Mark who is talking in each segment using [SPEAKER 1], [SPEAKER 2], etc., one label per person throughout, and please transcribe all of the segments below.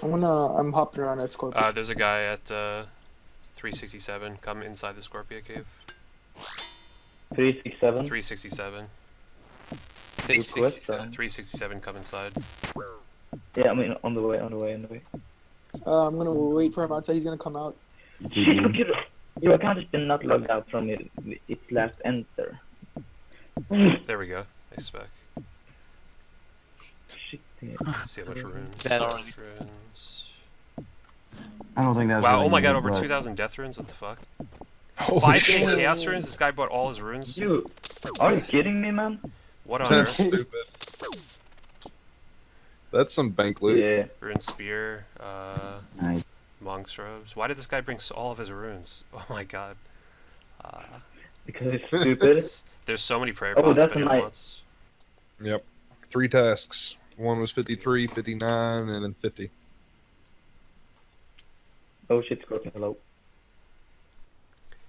[SPEAKER 1] I'm hopping around at Scorpio.
[SPEAKER 2] There's a guy at 367. Come inside the Scorpio cave.
[SPEAKER 3] 367.
[SPEAKER 2] 367. 367. Come inside.
[SPEAKER 3] Yeah, I mean on the way.
[SPEAKER 1] I'm gonna wait for him outside. He's gonna come out.
[SPEAKER 3] Shit, computer! Your account has been not logged out from its last enter.
[SPEAKER 2] There we go. Nice spec.
[SPEAKER 3] Shit.
[SPEAKER 2] Let's see how much runes. Runes.
[SPEAKER 4] I don't think that's
[SPEAKER 2] Wow,
[SPEAKER 4] really
[SPEAKER 2] oh my god,
[SPEAKER 4] needed,
[SPEAKER 2] over
[SPEAKER 4] but-
[SPEAKER 2] 2,000 death runes? What the fuck?
[SPEAKER 5] Holy
[SPEAKER 2] 5
[SPEAKER 5] shit.
[SPEAKER 2] chaos runes? This guy bought all his runes?
[SPEAKER 3] You, are you kidding me, man?
[SPEAKER 2] What on
[SPEAKER 5] That's
[SPEAKER 2] earth?
[SPEAKER 5] stupid. That's some bank loot.
[SPEAKER 3] Yeah.
[SPEAKER 2] Rune spear,
[SPEAKER 4] Nice.
[SPEAKER 2] monk's robes. Why did this guy bring all of his runes? Oh my god.
[SPEAKER 3] Because it's stupid.
[SPEAKER 2] There's so many prayer
[SPEAKER 3] Oh,
[SPEAKER 2] pots.
[SPEAKER 3] that's
[SPEAKER 2] if anyone
[SPEAKER 3] nice.
[SPEAKER 2] wants.
[SPEAKER 5] Yep. 3 tasks. One was 53, 59, and then 50.
[SPEAKER 3] Oh shit, Scorpion, hello.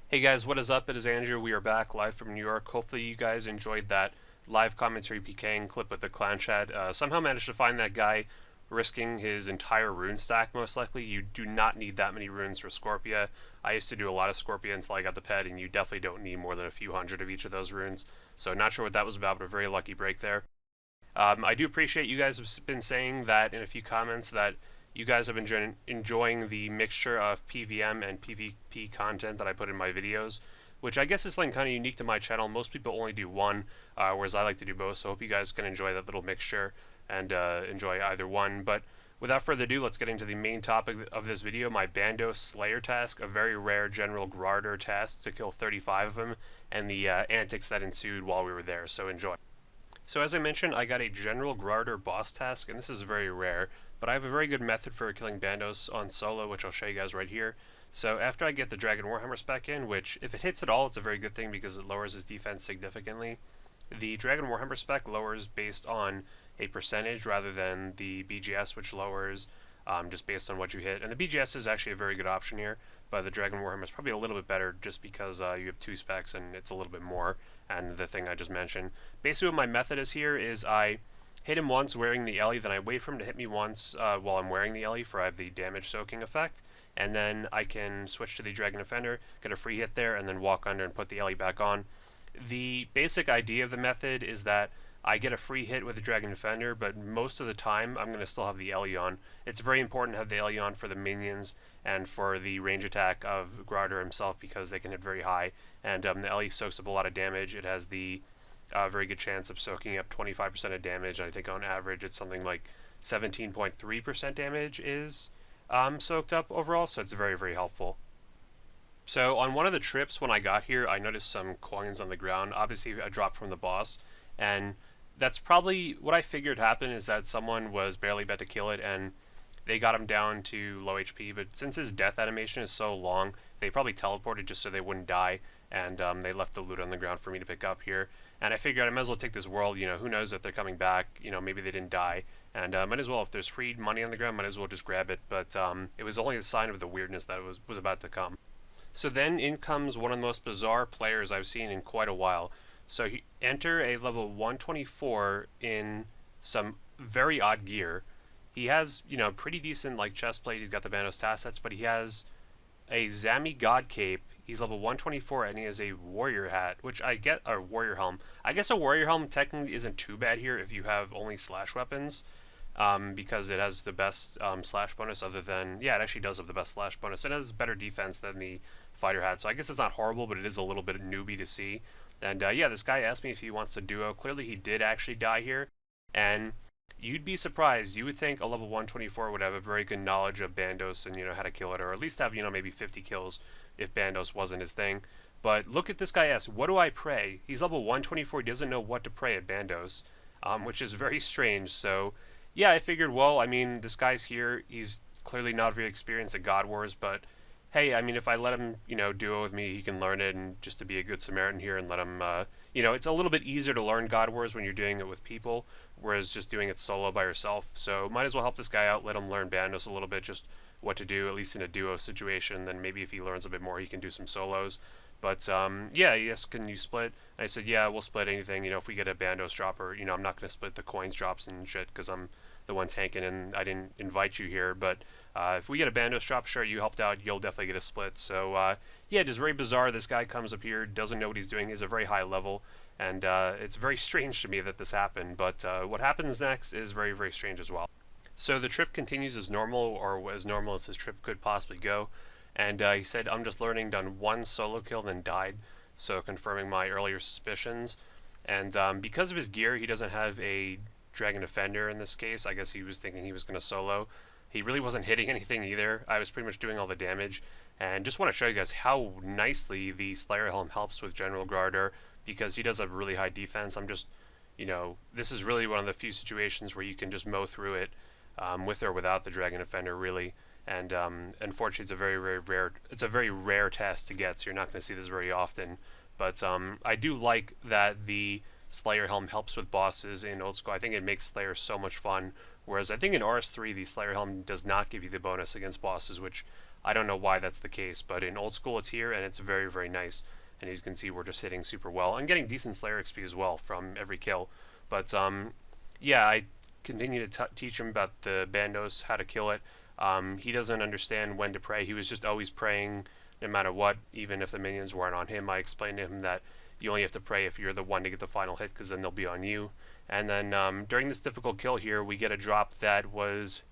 [SPEAKER 2] Hey guys, what is up? It is Andrew. We are back live from New York. Hopefully you guys enjoyed that live commentary PKing clip with the clan chat. Somehow managed to find that guy risking his entire rune stack, most likely. You do not need that many runes for Scorpia. I used to do a lot of Scorpia until I got the pet, and you definitely don't need more than a few hundred of each of those runes. So not sure what that was about, but a very lucky break there. I do appreciate you guys have been saying that in a few comments that you guys have been enjoying the mixture of PVM and PvP content that I put in my videos, which I guess is like kind of unique to my channel. Most people only do one, whereas I like to do both, so I hope you guys can enjoy that little mixture and enjoy either one. But without further ado, let's get into the main topic of this video, my Bandos Slayer task, a very rare General Graardor task to kill 35 of them, and the antics that ensued while we were there, so enjoy. So as I mentioned, I got a General Graardor boss task, and this is very rare, but I have a very good method for killing Bandos on solo, which I'll show you guys right here. So after I get the Dragon Warhammer spec in, which if it hits at all, it's a very good thing because it lowers his defense significantly. The Dragon Warhammer spec lowers based on a percentage rather than the BGS, which lowers just based on what you hit. And the BGS is actually a very good option here, but the Dragon Warhammer is probably a little bit better just because you have 2 specs and it's a little bit more, and the thing I just mentioned. Basically what my method is here is I hit him once wearing the Ellie, then I wait for him to hit me once while I'm wearing the Ellie for I have the damage soaking effect, and then I can switch to the Dragon Defender, get a free hit there, and then walk under and put the Ellie back on. The basic idea of the method is that I get a free hit with the Dragon Defender, but most of the time I'm going to still have the Ellie on. It's very important to have the Ellie on for the minions and for the range attack of Graardor himself because they can hit very high, and the Ellie soaks up a lot of damage. It has the very good chance of soaking up 25% of damage. I think on average it's something like 17.3% damage is soaked up overall, so it's very, very helpful. So on one of the trips when I got here, I noticed some coins on the ground. Obviously I dropped from the boss, and that's probably what I figured happened is that someone was barely about to kill it and they got him down to low HP, but since his death animation is so long, they probably teleported just so they wouldn't die, and they left the loot on the ground for me to pick up here. And I figured I might as well take this world, you know, who knows if they're coming back, you know, maybe they didn't die, and might as well, if there's free money on the ground, might as well just grab it, but it was only a sign of the weirdness that was about to come. So then in comes one of the most bizarre players I've seen in quite a while. So you enter a level 124 in some very odd gear. He has, you know, pretty decent like chest plate. He's got the Bandos task sets, but he has a Zami God cape. He's level 124 and he has a warrior hat, which I get a warrior helm. I guess a warrior helm technically isn't too bad here if you have only slash weapons, because it has the best slash bonus other than, yeah, it actually does have the best slash bonus. It has better defense than the fighter hat, so I guess it's not horrible, but it is a little bit newbie to see. And yeah, this guy asked me if he wants to duo. Clearly he did actually die here, and you'd be surprised. You would think a level 124 would have a very good knowledge of Bandos and, you know, how to kill it, or at least have, you know, maybe 50 kills if Bandos wasn't his thing. But look at this guy ask, what do I pray? He's level 124, he doesn't know what to pray at Bandos, which is very strange. So yeah, I figured, well, I mean, this guy's here, he's clearly not very experienced at God Wars, but hey, I mean, if I let him, you know, duo with me, he can learn it, and just to be a good Samaritan here and let him, you know, it's a little bit easier to learn God Wars when you're doing it with people, whereas just doing it solo by yourself. So might as well help this guy out, let him learn Bandos a little bit, just what to do, at least in a duo situation. Then maybe if he learns a bit more, he can do some solos. But yeah, yes, can you split? And I said, yeah, we'll split anything, you know, if we get a Bandos drop, or, you know, I'm not going to split the coins drops and shit, because I'm the one tanking, and I didn't invite you here. But if we get a Bandos drop, sure, you helped out, you'll definitely get a split. So yeah, just very bizarre. This guy comes up here, doesn't know what he's doing. He's a very high level, and it's very strange to me that this happened. But what happens next is very, very strange as well. So the trip continues as normal, or as normal as his trip could possibly go. And he said, I'm just learning, done one solo kill, then died. So confirming my earlier suspicions. And because of his gear, he doesn't have a Dragon Defender in this case. I guess he was thinking he was going to solo. He really wasn't hitting anything either. I was pretty much doing all the damage. And just want to show you guys how nicely the Slayer Helm helps with General Graardor, because he does have really high defense. I'm just, you know, this is really one of the few situations where you can just mow through it with or without the Dragon Defender, really. And unfortunately, it's a very rare task to get, so you're not going to see this very often. But I do like that the Slayer Helm helps with bosses in Old School. I think it makes Slayer so much fun, whereas I think in RS3 the Slayer Helm does not give you the bonus against bosses, which I don't know why that's the case, but in Old School it's here, and it's very, very nice. And as you can see, we're just hitting super well, and getting decent Slayer XP as well from every kill. But yeah, I continue to teach him about the Bandos, how to kill it. He doesn't understand when to pray. He was just always praying no matter what, even if the minions weren't on him. I explained to him that you only have to pray if you're the one to get the final hit, because then they'll be on you. And then during this difficult kill here, we get a drop that was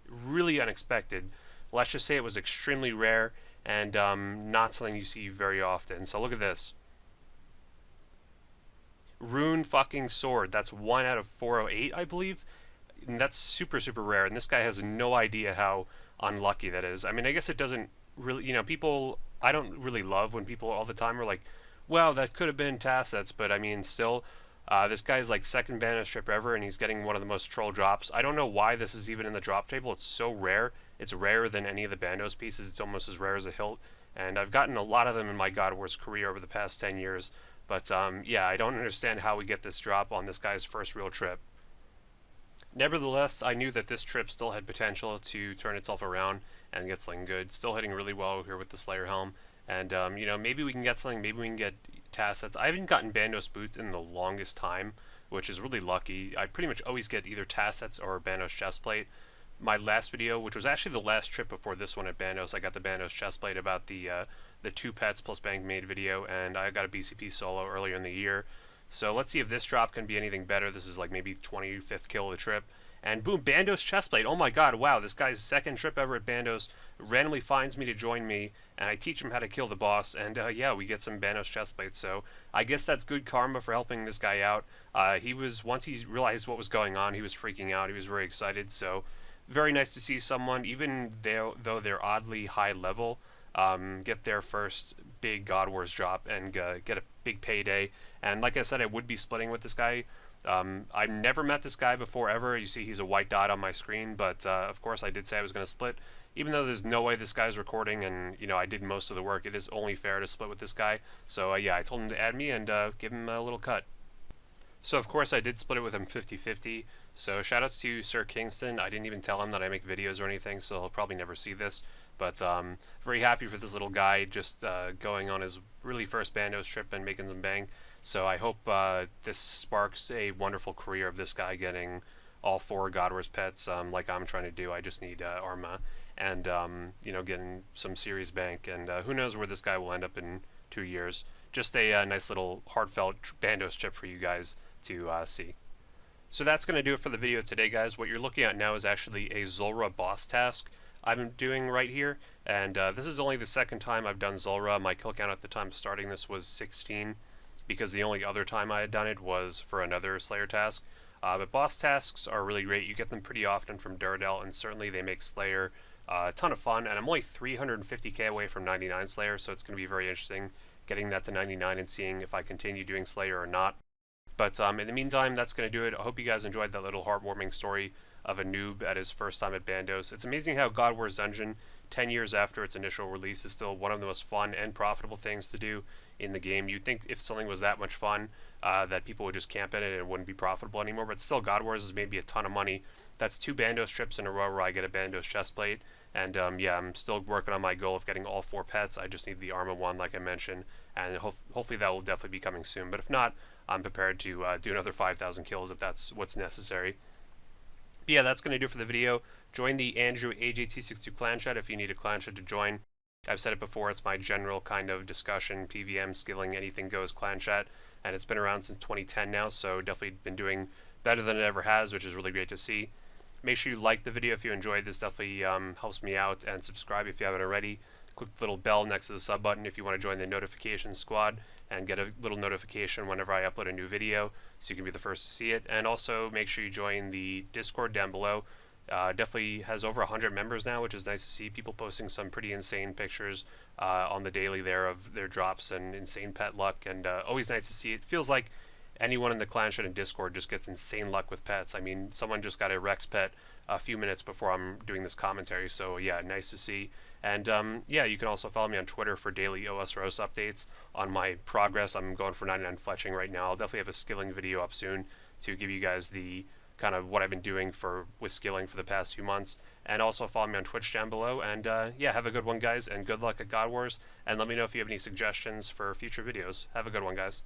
[SPEAKER 2] really unexpected. Let's just say it was extremely rare, and not something you see very often. So look at this. Rune fucking Sword. That's 1 out of 408, I believe. And that's super, super rare, and this guy has no idea how unlucky that is. I mean, I guess it doesn't really, you know, people, I don't really love when people all the time are like, well, that could have been Tassets, but I mean, still, this guy's like second Bandos trip ever, and he's getting one of the most troll drops. I don't know why this is even in the drop table. It's so rare. It's rarer than any of the Bandos pieces. It's almost as rare as a hilt, and I've gotten a lot of them in my God of War's career over the past 10 years. But yeah, I don't understand how we get this drop on this guy's first real trip. Nevertheless, I knew that this trip still had potential to turn itself around and get something good. Still hitting really well here with the Slayer Helm. And, you know, maybe we can get something. Maybe we can get Tassets. I haven't gotten Bandos boots in the longest time, which is really lucky. I pretty much always get either Tassets or Bandos chestplate. My last video, which was actually the last trip before this one at Bandos, I got the Bandos chestplate about the 2 pets plus bank made video, and I got a BCP solo earlier in the year. So let's see if this drop can be anything better. This is like maybe 25th kill of the trip. And boom, Bandos chestplate. Oh my god, wow, this guy's second trip ever at Bandos randomly finds me to join me, and I teach him how to kill the boss, and yeah, we get some Bandos chestplate. So I guess that's good karma for helping this guy out. Once he realized what was going on, he was freaking out. He was very excited. So very nice to see someone, even though they're oddly high level, get their first big God Wars drop and get a big payday. And like I said, I would be splitting with this guy. I've never met this guy before ever. You see he's a white dot on my screen, but of course I did say I was going to split. Even though there's no way this guy's recording and, you know, I did most of the work, it is only fair to split with this guy. So yeah, I told him to add me and give him a little cut. So of course I did split it with him 50-50. So shoutouts to Sir Kingston. I didn't even tell him that I make videos or anything, so he'll probably never see this. But very happy for this little guy just going on his really first Bandos trip and making some bang. So I hope this sparks a wonderful career of this guy getting all 4 God Wars pets like I'm trying to do. I just need Arma and, you know, getting some serious bank. And who knows where this guy will end up in 2 years. Just a nice little heartfelt Bandos trip for you guys to see. So that's going to do it for the video today, guys. What you're looking at now is actually a Zulrah boss task I'm doing right here, and this is only the second time I've done Zulrah. My kill count at the time of starting this was 16, because the only other time I had done it was for another Slayer task. But boss tasks are really great. You get them pretty often from Duradel, and certainly they make Slayer a ton of fun, and I'm only 350k away from 99 Slayer, so it's going to be very interesting getting that to 99 and seeing if I continue doing Slayer or not. But in the meantime, that's going to do it. I hope you guys enjoyed that little heartwarming story of a noob at his first time at Bandos. It's amazing how God Wars Dungeon, 10 years after its initial release, is still one of the most fun and profitable things to do in the game. You'd think if something was that much fun, that people would just camp in it and it wouldn't be profitable anymore, but still, God Wars has made me a ton of money. That's 2 Bandos trips in a row where I get a Bandos chestplate, and yeah, I'm still working on my goal of getting all 4 pets. I just need the Arma one, like I mentioned, and hopefully that will definitely be coming soon, but if not, I'm prepared to do another 5,000 kills if that's what's necessary. But yeah, that's going to do it for the video. Join the Andrew AJT62 clan chat if you need a clan chat to join. I've said it before, it's my general kind of discussion, PVM, skilling, anything goes clan chat, and it's been around since 2010 now, so definitely been doing better than it ever has, which is really great to see. Make sure you like the video if you enjoyed this, definitely helps me out, and subscribe if you haven't already. Click the little bell next to the sub button if you want to join the notification squad and get a little notification whenever I upload a new video so you can be the first to see it. And also make sure you join the Discord down below. Definitely has over 100 members now, which is nice to see. People posting some pretty insane pictures on the daily there of their drops and insane pet luck, and always nice to see. It feels like anyone in the clan chat and Discord just gets insane luck with pets. I mean, someone just got a Rex pet a few minutes before I'm doing this commentary, so yeah, nice to see. And yeah, you can also follow me on Twitter for daily OS Roast updates on my progress. I'm going for 99 fletching right now. I'll definitely have a skilling video up soon to give you guys the kind of what I've been doing with skilling for the past few months. And also follow me on Twitch down below. And yeah, have a good one, guys, and good luck at God Wars. And let me know if you have any suggestions for future videos. Have a good one, guys.